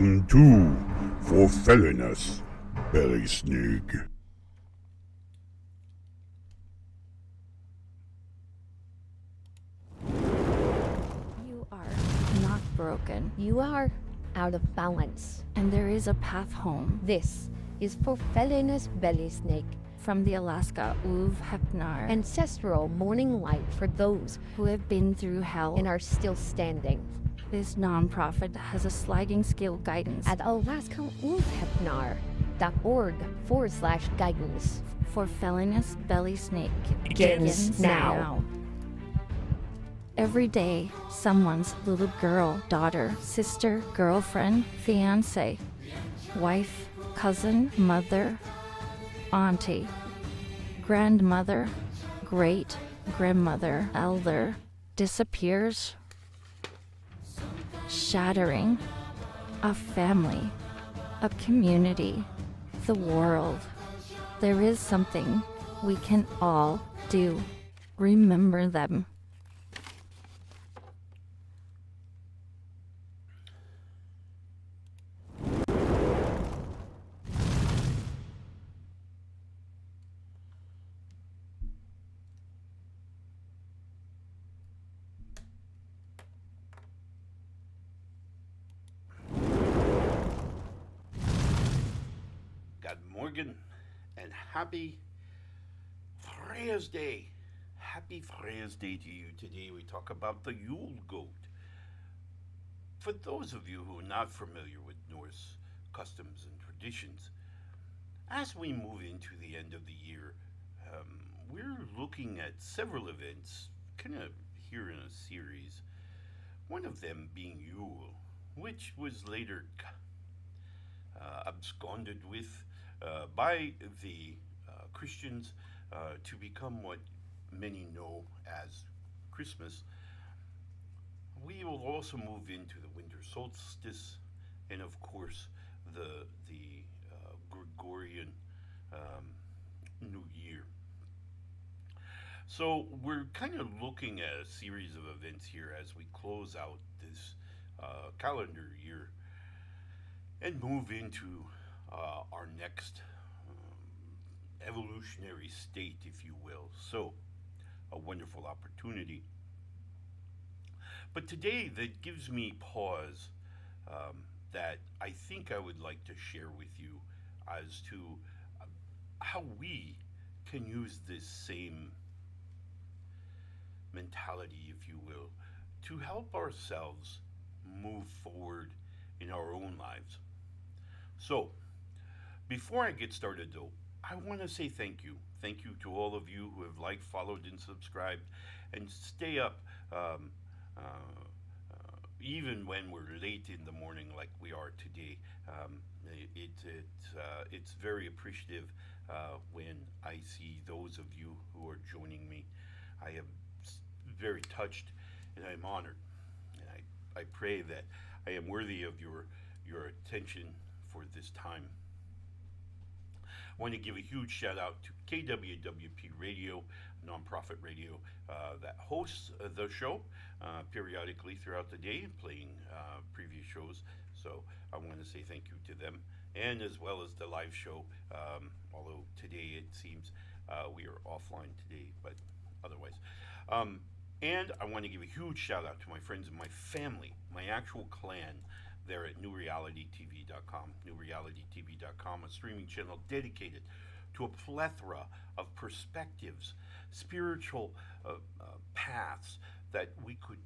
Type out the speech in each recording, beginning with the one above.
Welcome to For Felliness, belysning. You are not broken. You are out of balance. and there is a path home. This is For Felliness, belysning, From the Alaska ulfhednar ancestral morning light for those who have been through hell. and are still standing. This nonprofit has a sliding scale guidance At alaskaulfhednar.org/guidance. for felliness belly snake. Begins now. Every day, someone's little girl, daughter, sister, girlfriend, fiance, wife, cousin, mother, auntie, grandmother, great grandmother, elder disappears, shattering a family, a community, the world. There is something we can all do. Remember them. Good morgen and happy Freya's Day. Happy Freya's Day to you. Today we talk about the Yule Goat. For those of you who are not familiar with Norse customs and traditions, as we move into the end of the year, we're looking at several events, kind of here in a series. One of them being Yule, which was later absconded with by the Christians to become what many know as Christmas. We will also move into the winter solstice, and of course the Gregorian New Year. So we're kind of looking at a series of events here as we close out this calendar year and move into our next evolutionary state, if you will. So, a wonderful opportunity. But today, that gives me pause that I think I would like to share with you as to how we can use this same mentality, if you will, to help ourselves move forward in our own lives. So, before I get started though, I want to say thank you. Thank you to all of you who have liked, followed, and subscribed, and stay up even when we're late in the morning like we are today. It's very appreciative when I see those of you who are joining me. I am very touched and I'm honored. And I pray that I am worthy of your attention for this time. I want to give a huge shout out to KWWP Radio, nonprofit radio that hosts the show periodically throughout the day, playing previous shows. So I want to say thank you to them, and as well as the live show. Although today it seems we are offline today, but otherwise. And I want to give a huge shout out to my friends and my family, my actual clan, there at newrealitytv.com. Newrealitytv.com, a streaming channel dedicated to a plethora of perspectives, spiritual paths that we could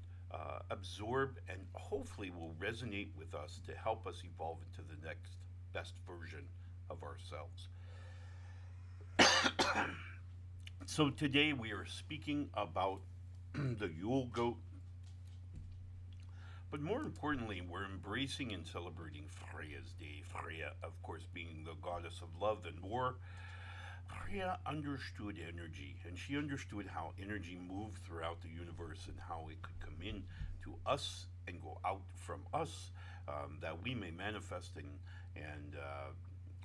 absorb and hopefully will resonate with us to help us evolve into the next best version of ourselves. So today we are speaking about the Yule Goat. But more importantly, we're embracing and celebrating Freya's Day. Freya, of course, being the goddess of love and war. Freya understood energy, and she understood how energy moved throughout the universe and how it could come in to us and go out from us, that we may manifest and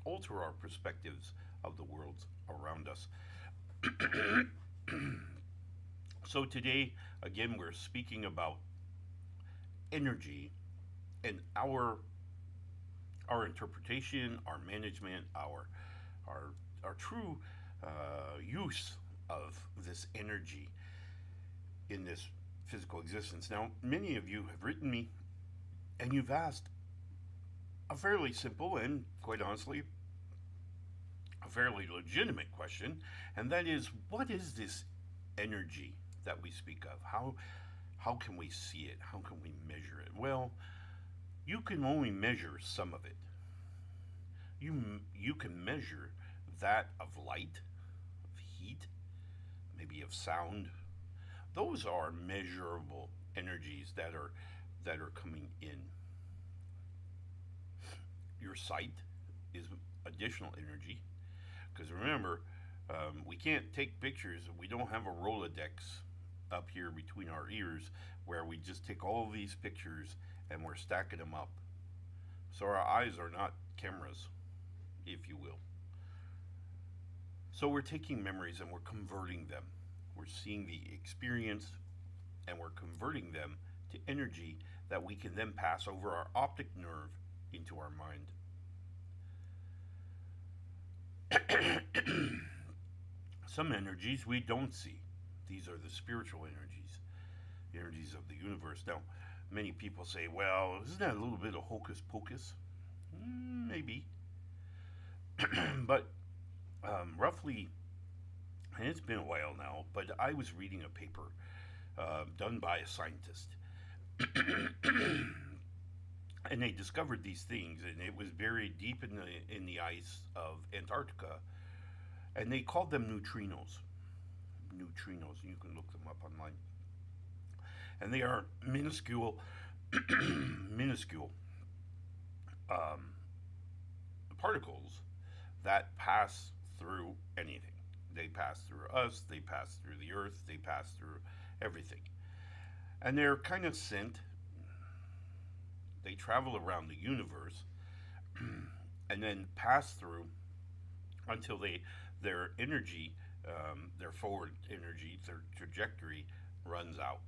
alter our perspectives of the world around us. So today, again, we're speaking about energy and our our interpretation, our management, our true use of this energy in this physical existence. Now, many of you have written me and you've asked a fairly simple and, quite honestly, a fairly legitimate question, and that is, what is this energy that we speak of? How can we see it? How can we measure it? Well, you can only measure some of it. You can measure that of light, of heat, maybe of sound. Those are measurable energies that are coming in. Your sight is additional energy, because remember, we can't take pictures. We don't have a Rolodex up here between our ears where we just take all of these pictures and we're stacking them up. So our eyes are not cameras, if you will. So we're taking memories and we're converting them. We're seeing the experience and we're converting them to energy that we can then pass over our optic nerve into our mind. Some energies we don't see. These are the spiritual energies, the energies of the universe. Now, many people say, well, isn't that a little bit of hocus pocus? Maybe. But roughly, and it's been a while now, but I was reading a paper done by a scientist. And they discovered these things, and it was buried deep in the ice of Antarctica, and they called them neutrinos. Neutrinos, you can look them up online. And they are minuscule, minuscule particles that pass through anything. They pass through us, they pass through the earth, they pass through everything. And they're kind of sent. They travel around the universe and then pass through until their energy, their forward energy, their trajectory runs out,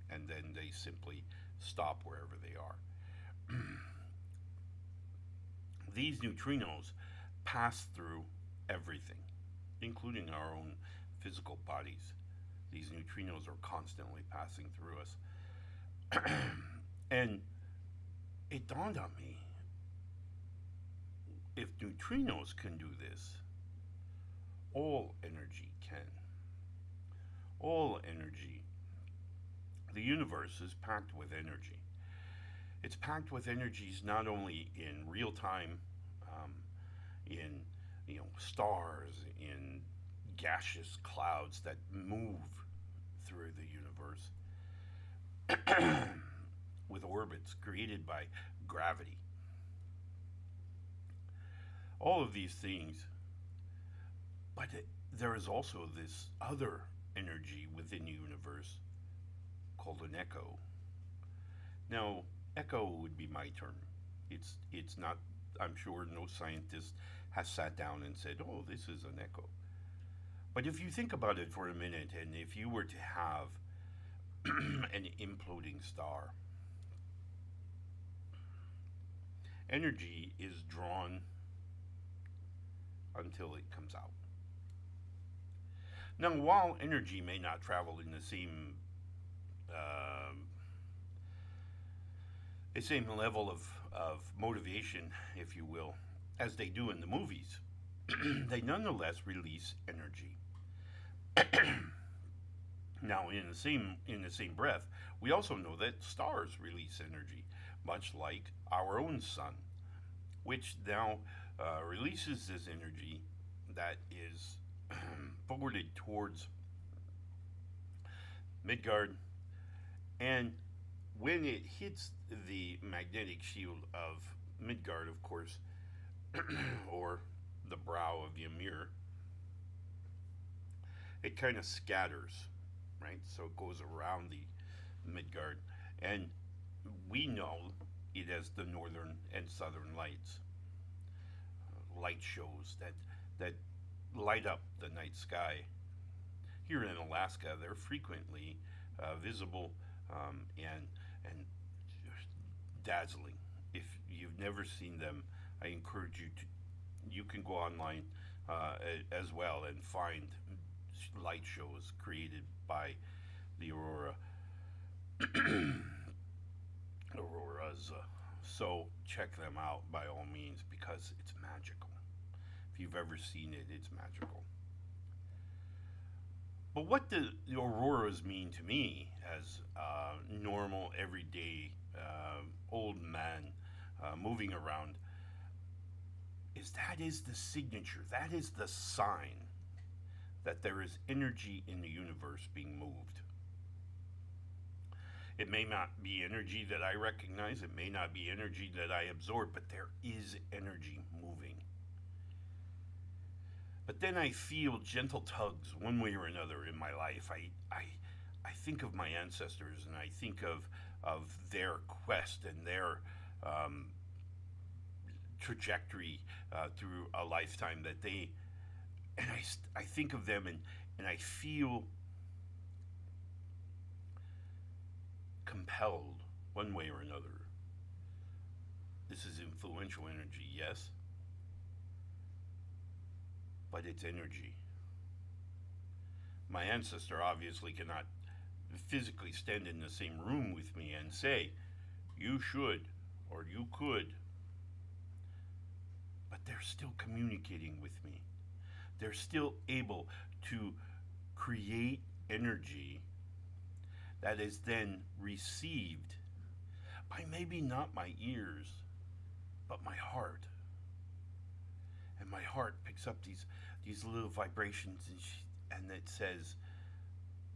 and then they simply stop wherever they are. These neutrinos pass through everything, including our own physical bodies. These neutrinos are constantly passing through us. And it dawned on me, if neutrinos can do this, all energy can. All energy. The universe is packed with energy. It's packed with energies not only in real time, in stars, in gaseous clouds that move through the universe, with orbits created by gravity. All of these things, but there is also this other energy within the universe called an echo. Now, echo would be my term. It's not, I'm sure no scientist has sat down and said, oh, this is an echo. But if you think about it for a minute, and if you were to have an imploding star, energy is drawn until it comes out. Now, while energy may not travel in the same level of motivation, if you will, as they do in the movies, they nonetheless release energy. Now, in the same breath, we also know that stars release energy, much like our own sun, which now releases this energy that is forwarded towards Midgard, and when it hits the magnetic shield of Midgard, of course, or the brow of Ymir, it kind of scatters, right? So it goes around the Midgard, and we know it as the northern and southern lights, light shows that light up the night sky. Here in Alaska, they're frequently visible and dazzling. If you've never seen them I encourage you to, you can go online as well and find light shows created by the auroras. So check them out by all means because it's magical. If you've ever seen it, it's magical. But what do the auroras mean to me as a normal, everyday old man moving around is that is the signature, that is the sign that there is energy in the universe being moved. It may not be energy that I recognize, it may not be energy that I absorb, but there is energy moving. But then I feel gentle tugs one way or another in my life. I think of my ancestors and I think of their quest and their trajectory through a lifetime that they, and I think of them and I feel compelled one way or another. This is influential energy, yes, but it's energy. My ancestor obviously cannot physically stand in the same room with me and say, you should or you could, but they're still communicating with me. They're still able to create energy that is then received by maybe not my ears, but my heart. And my heart picks up these little vibrations and it says,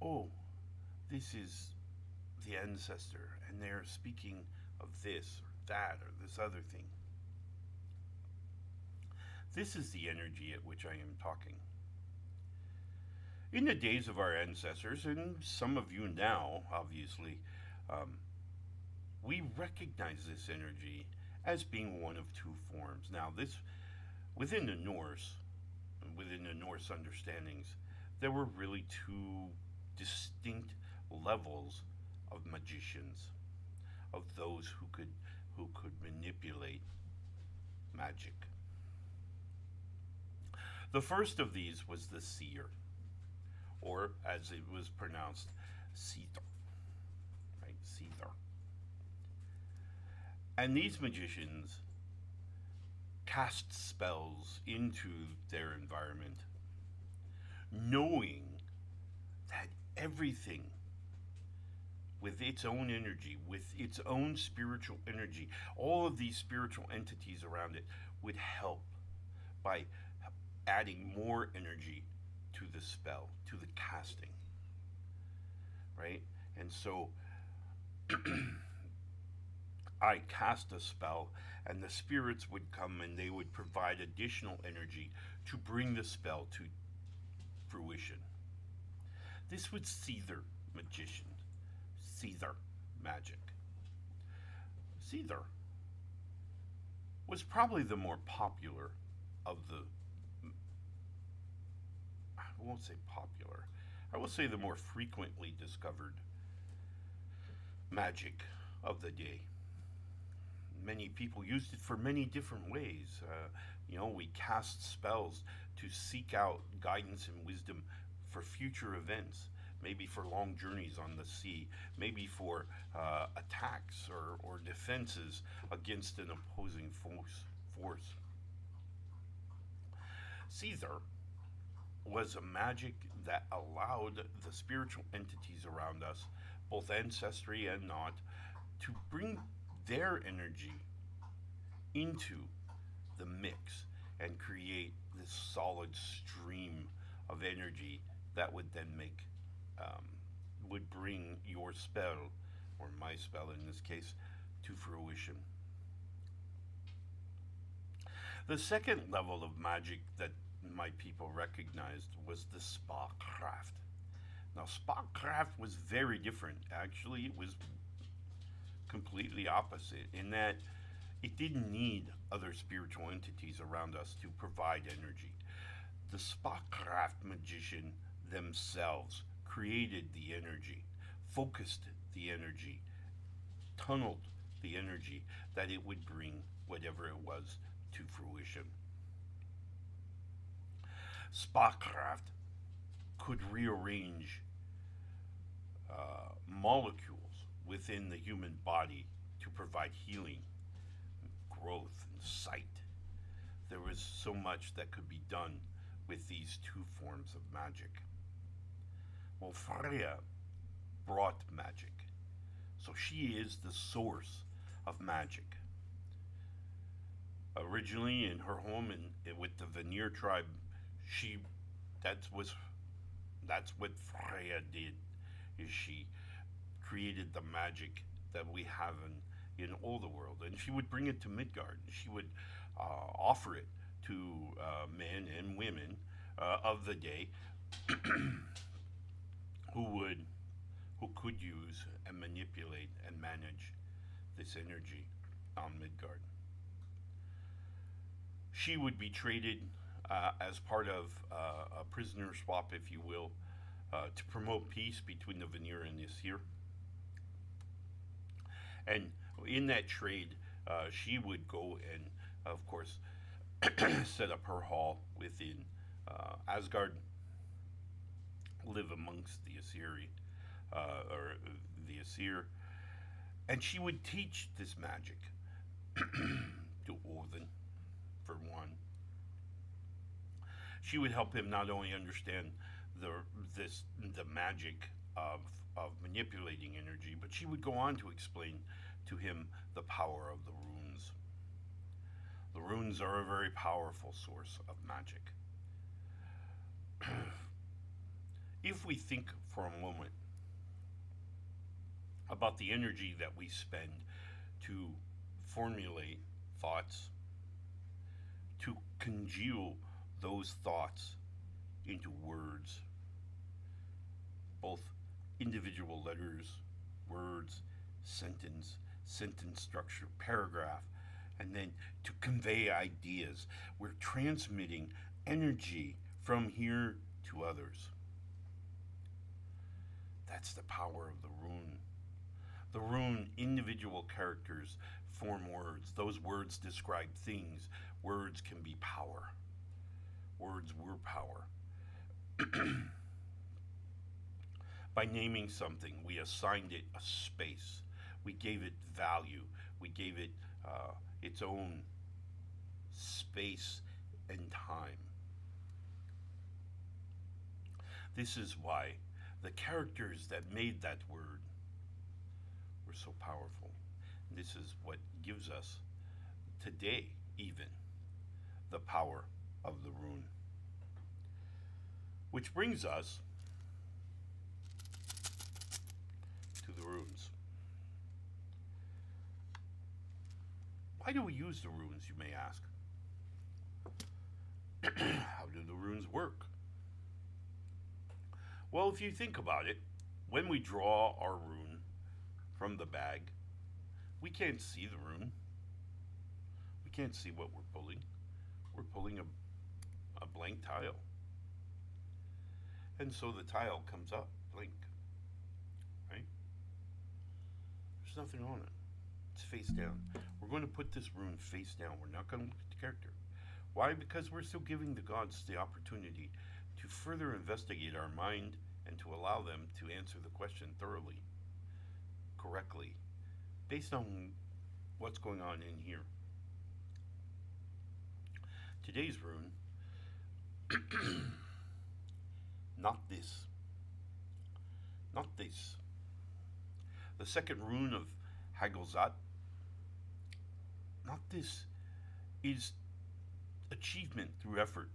oh, this is the ancestor, and they're speaking of this or that or this other thing. This is the energy at which I am talking. In the days of our ancestors, and some of you now, obviously, we recognize this energy as being one of two forms. Now, this, within the Norse understandings, there were really two distinct levels of magicians, of those who could manipulate magic. The first of these was the seer, or as it was pronounced, seether, right? Seether. And these magicians cast spells into their environment, knowing that everything with its own energy, with its own spiritual energy, all of these spiritual entities around it would help by adding more energy to the spell, to the casting, right? And so I cast a spell and the spirits would come and they would provide additional energy to bring the spell to fruition. This was Seether magician, Seether magic. Seether was probably the more popular of the, I won't say popular, I will say the more frequently discovered magic of the day. Many people used it for many different ways. We cast spells to seek out guidance and wisdom for future events, maybe for long journeys on the sea, maybe for attacks or defenses against an opposing force. Seether was a magic that allowed the spiritual entities around us, both ancestry and not, to bring their energy into the mix and create this solid stream of energy that would then would bring your spell, or my spell in this case, to fruition. The second level of magic that my people recognized was the spa-craft. Now, spa-craft was very different. Actually, it was completely opposite in that it didn't need other spiritual entities around us to provide energy. The spa-craft magician themselves created the energy, focused the energy, tunneled the energy that it would bring whatever it was to fruition. Spackraft could rearrange molecules within the human body to provide healing, growth, and sight. There was so much that could be done with these two forms of magic. Well, Freya brought magic, so she is the source of magic. Originally in her home with the Vanir tribe, that's what Freya did. Is she created the magic that we have in all the world, and she would bring it to Midgard. She would offer it to men and women of the day who could use and manipulate and manage this energy on Midgard. She would be traded as part of a prisoner swap, if you will, to promote peace between the Vanir and the Aesir. And in that trade, she would go and, of course, set up her hall within Asgard, live amongst the Aesir, and she would teach this magic to Odin, for one. She would help him not only understand the magic of manipulating energy, but she would go on to explain to him the power of the runes. The runes are a very powerful source of magic. If we think for a moment about the energy that we spend to formulate thoughts, to congeal those thoughts into words, both individual letters, words, sentence structure, paragraph, and then to convey ideas. We're transmitting energy from here to others. That's the power of the rune. The rune, individual characters form words. Those words describe things. Words can be power. Words were power. By naming something, we assigned it a space. We gave it value. We gave it its own space and time. This is why the characters that made that word were so powerful. This is what gives us, today even, the power of the rune. Which brings us to the runes. Why do we use the runes, you may ask? How do the runes work? Well, if you think about it, when we draw our rune from the bag, we can't see the rune. We can't see what we're pulling. We're pulling a blank tile. And so the tile comes up blank, right? There's nothing on it. It's face down. We're going to put this rune face down. We're not going to look at the character. Why? Because we're still giving the gods the opportunity to further investigate our mind and to allow them to answer the question thoroughly, correctly, based on what's going on in here. Today's rune, not this. Not this. The second rune of Hagglzat, not this, is achievement through effort.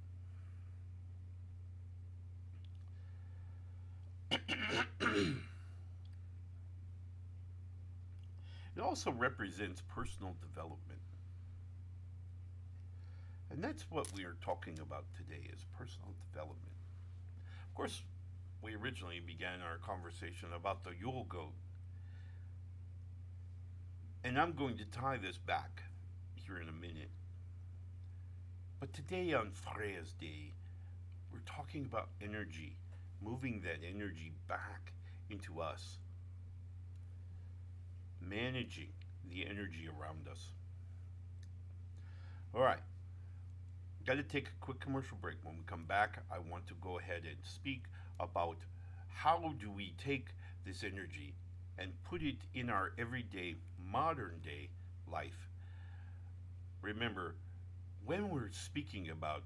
It also represents personal development. And that's what we are talking about today, is personal development. Of course, we originally began our conversation about the Yule Goat. And I'm going to tie this back here in a minute. But today, on Freya's Day, we're talking about energy, moving that energy back into us, managing the energy around us. All right. Got to take a quick commercial break. When we come back, I want to go ahead and speak about how do we take this energy and put it in our everyday, modern day life. Remember, when we're speaking about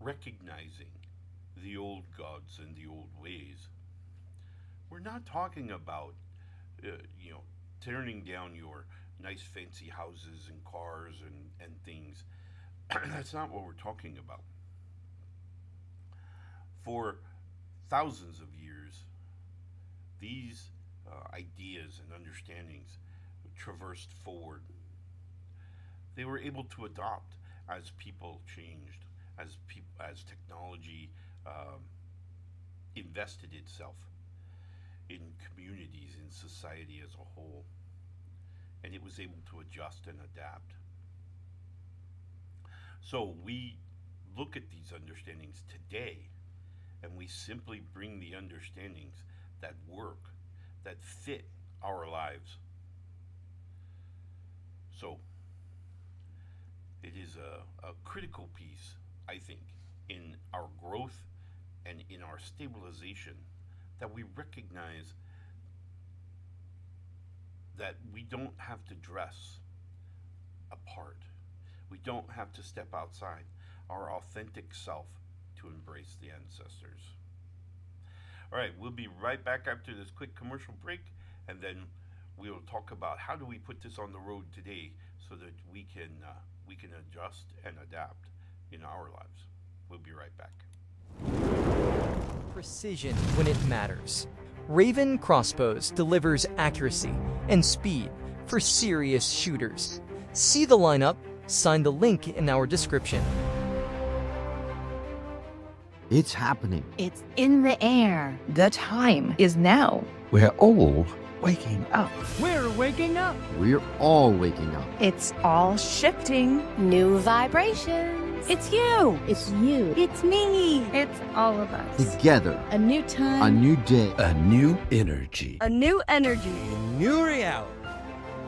recognizing the old gods and the old ways, we're not talking about, you know, tearing down your nice fancy houses and cars and things. That's not what we're talking about. For thousands of years, these ideas and understandings traversed forward. They were able to adopt as people changed, as technology invested itself in communities, in society as a whole, and it was able to adjust and adapt. So we look at these understandings today, and we simply bring the understandings that work, that fit our lives. So it is a critical piece, I think, in our growth and in our stabilization, that we recognize that we don't have to dress apart. We don't have to step outside our authentic self to embrace the ancestors. All right, we'll be right back after this quick commercial break, and then we'll talk about how do we put this on the road today so that we can adjust and adapt in our lives. We'll be right back. Precision when it matters. Raven Crossbows delivers accuracy and speed for serious shooters. See the lineup, sign the link in our description. It's happening. It's in the air. The time is now. We're all waking up. We're waking up. We're all waking up. It's all shifting. New vibrations. It's you. It's you. It's me. It's all of us. Together. A new time. A new day. A new energy. A new energy. New reality.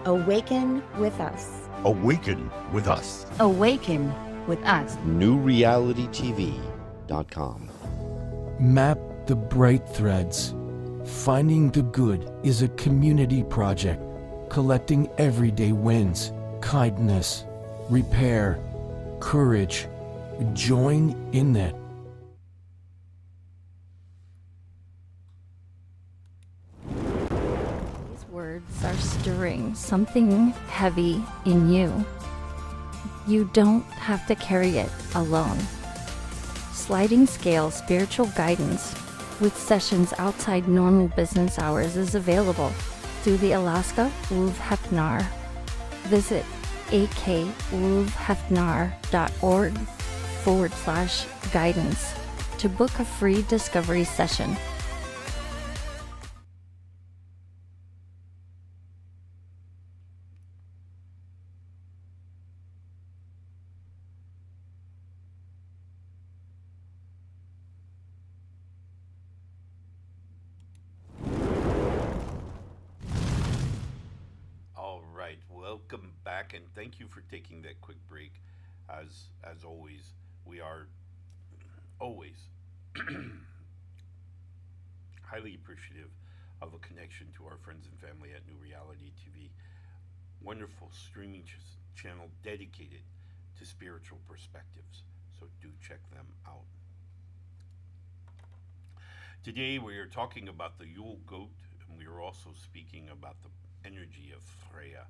Awaken with us. Awaken with us. Awaken with us. NewRealityTV.com. Map the bright threads. Finding the good is a community project, collecting everyday wins, kindness, repair, courage. Join in it. These words are stirring something heavy in you. You don't have to carry it alone. Sliding Scale Spiritual Guidance with sessions outside normal business hours is available through the Alaska ulfhednar. Visit akulfhednar.org/guidance to book a free discovery session. Welcome back, and thank you for taking that quick break. As always, we are always highly appreciative of a connection to our friends and family at New Reality TV. Wonderful streaming channel dedicated to spiritual perspectives, so do check them out. Today we are talking about the Yule Goat, and we are also speaking about the energy of Freya.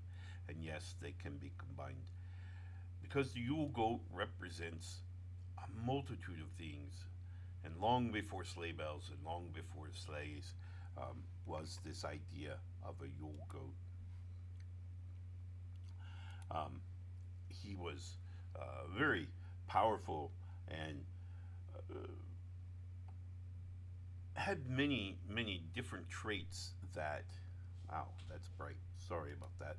And yes, they can be combined, because the Yule Goat represents a multitude of things. And long before sleigh bells and long before sleighs was this idea of a Yule Goat. He was very powerful and had many different traits that, wow, that's bright, sorry about that.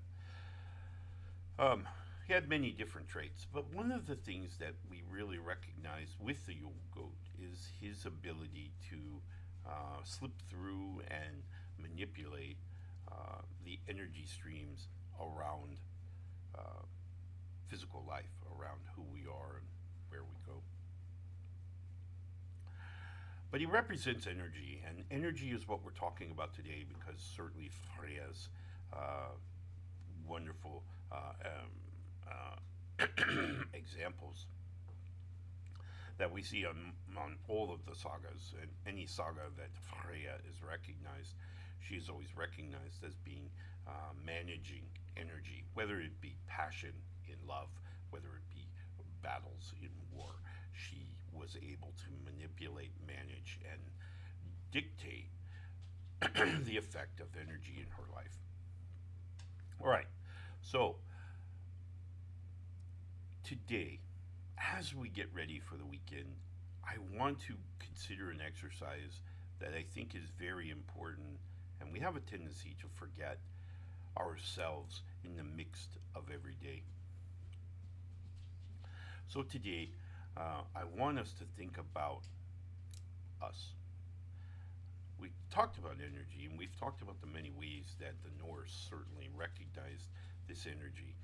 He had many different traits, but one of the things that we really recognize with the Yule Goat is his ability to slip through and manipulate the energy streams around physical life, around who we are and where we go. But he represents energy, and energy is what we're talking about today, because certainly Freya's wonderful examples that we see on all of the sagas, and any saga that Freya is recognized, she is always recognized as being managing energy, whether it be passion in love, whether it be battles in war. She was able to manipulate, manage, and dictate the effect of energy in her life. All right, so today, as we get ready for the weekend, I want to consider an exercise that I think is very important, and we have a tendency to forget ourselves in the midst of every day. So today, I want us to think about us. We talked about energy, and we've talked about the many ways that the Norse certainly recognized this energy.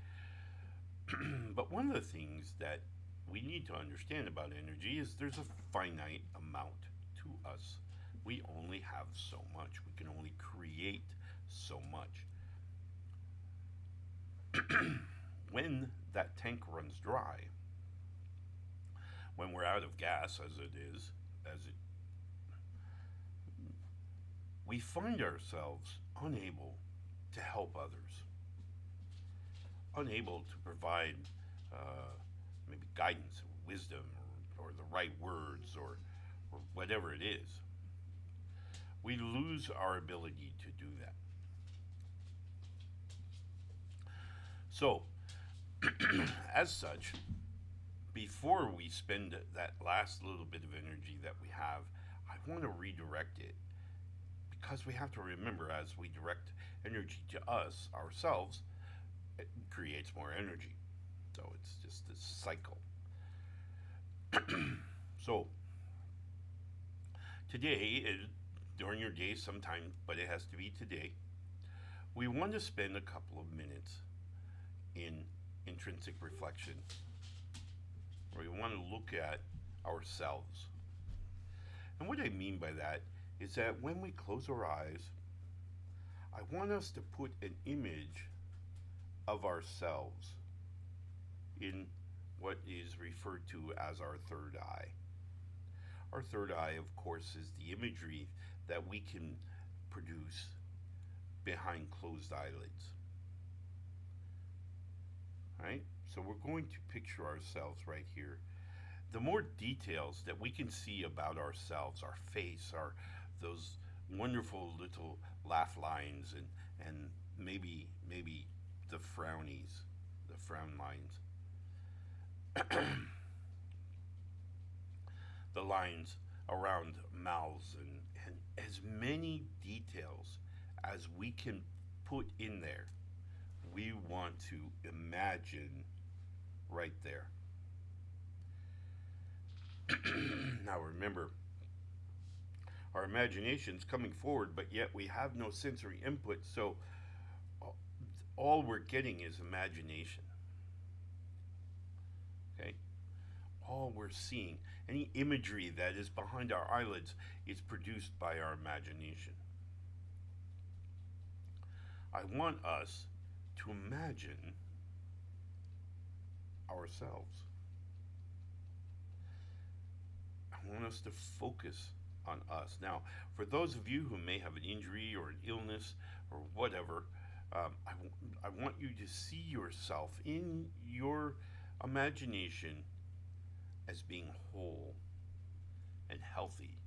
But one of the things that we need to understand about energy is there's a finite amount to us. We only have so much. We can only create so much. When that tank runs dry, when we're out of gas, we find ourselves unable to help others, unable to provide maybe guidance or wisdom or the right words or whatever it is. We lose our ability to do that. So, as such, before we spend that last little bit of energy that we have, I want to redirect it, because we have to remember, as we direct energy to us, ourselves, it creates more energy. So it's just this cycle. So today, during your day sometime, but it has to be today, we want to spend a couple of minutes in intrinsic reflection, where we want to look at ourselves. And what I mean by that is that when we close our eyes, I want us to put an image of ourselves in what is referred to as our third eye. Our third eye, of course, is the imagery that we can produce behind closed eyelids. Right? So we're going to picture ourselves right here. The more details that we can see about ourselves, our face, those wonderful little laugh lines, and maybe the frownies, the frown lines, the lines around mouths, and as many details as we can put in there, we want to imagine right there. Now remember, our imagination's coming forward, but yet we have no sensory input, so all we're getting is imagination. Okay? All we're seeing, any imagery that is behind our eyelids, is produced by our imagination. I want us to imagine ourselves. I want us to focus on us. Now, for those of you who may have an injury or an illness or whatever, I want you to see yourself in your imagination as being whole and healthy,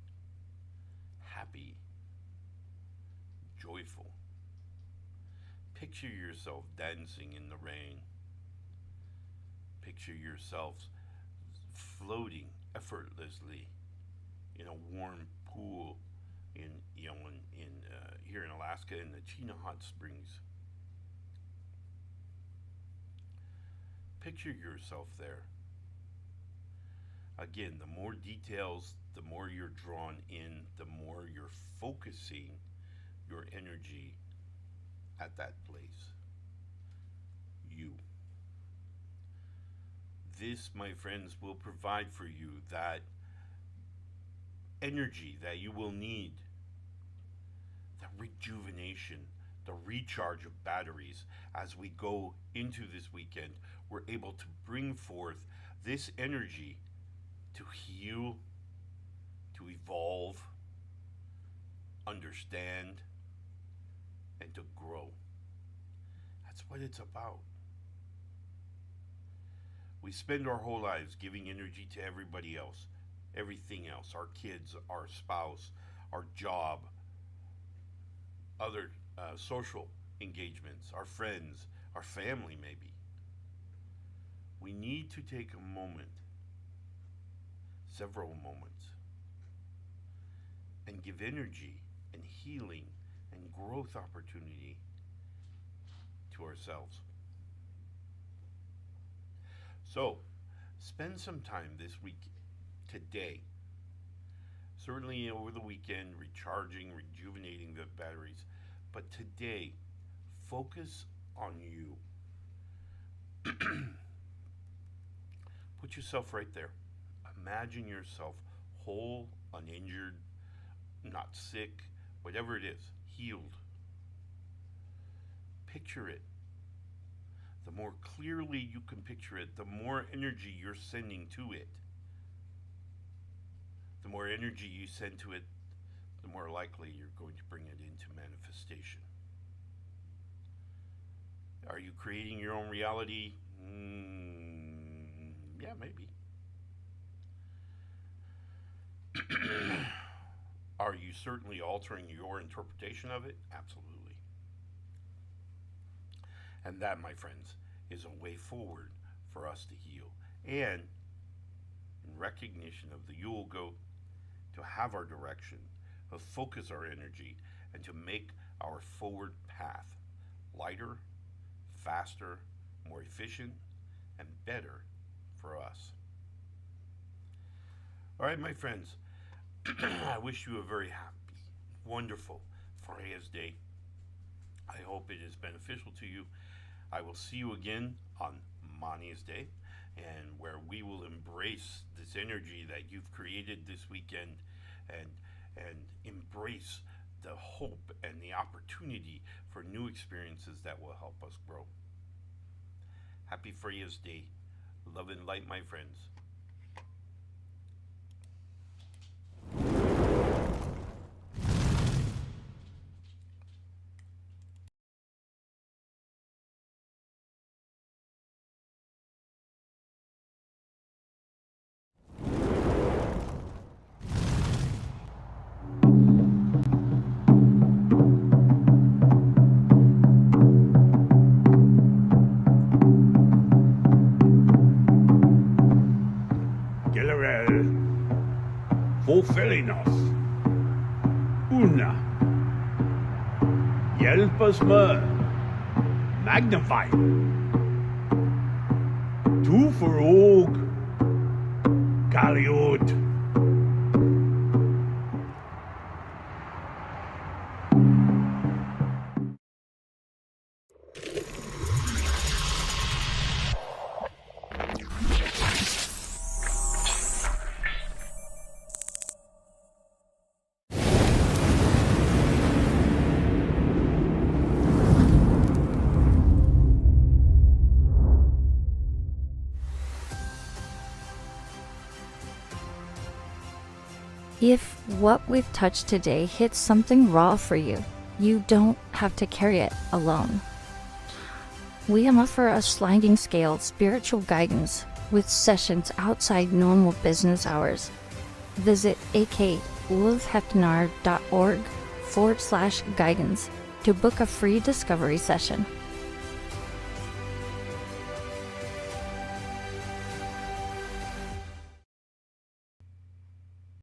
happy, joyful. Picture yourself dancing in the rain. Picture yourself floating effortlessly in a warm pool in here in Alaska in the Chena Hot Springs. Picture yourself there. Again, the more details, the more you're drawn in, the more you're focusing your energy at that place. You. This, my friends, will provide for you that energy that you will need, the rejuvenation, the recharge of batteries. As we go into this weekend, we're able to bring forth this energy to heal, to evolve, understand, and to grow. That's what it's about. We spend our whole lives giving energy to everybody else, everything else, our kids, our spouse, our job, other social engagements, our friends, our family maybe. We need to take a moment, several moments, and give energy and healing and growth opportunity to ourselves. So, spend some time this week, today, certainly over the weekend, recharging, rejuvenating the batteries, but today, focus on you. Put yourself right there. Imagine yourself whole, uninjured, not sick, whatever it is, healed. Picture it. The more clearly you can picture it, the more energy you're sending to it. The more energy you send to it, the more likely you're going to bring it into manifestation. Are you creating your own reality? Yeah, maybe. Are you certainly altering your interpretation of it? Absolutely. And that, my friends, is a way forward for us to heal. And in recognition of the Yule Goat, to have our direction, to focus our energy, and to make our forward path lighter, faster, more efficient, and better for us. All right, my friends, I wish you a very happy, wonderful Friar's Day. I hope it is beneficial to you. I will see you again on Mani's Day, and where we will embrace this energy that you've created this weekend and embrace the hope and the opportunity for new experiences that will help us grow. Happy Friar's Day. Love and light, my friends. Fulfilling us. Una. Hjälp oss med. Magnify. Tu för åg. Kaliot. If what we've touched today hits something raw for you, you don't have to carry it alone. We offer a sliding scale spiritual guidance with sessions outside normal business hours. Visit akulfhednar.org/guidance to book a free discovery session.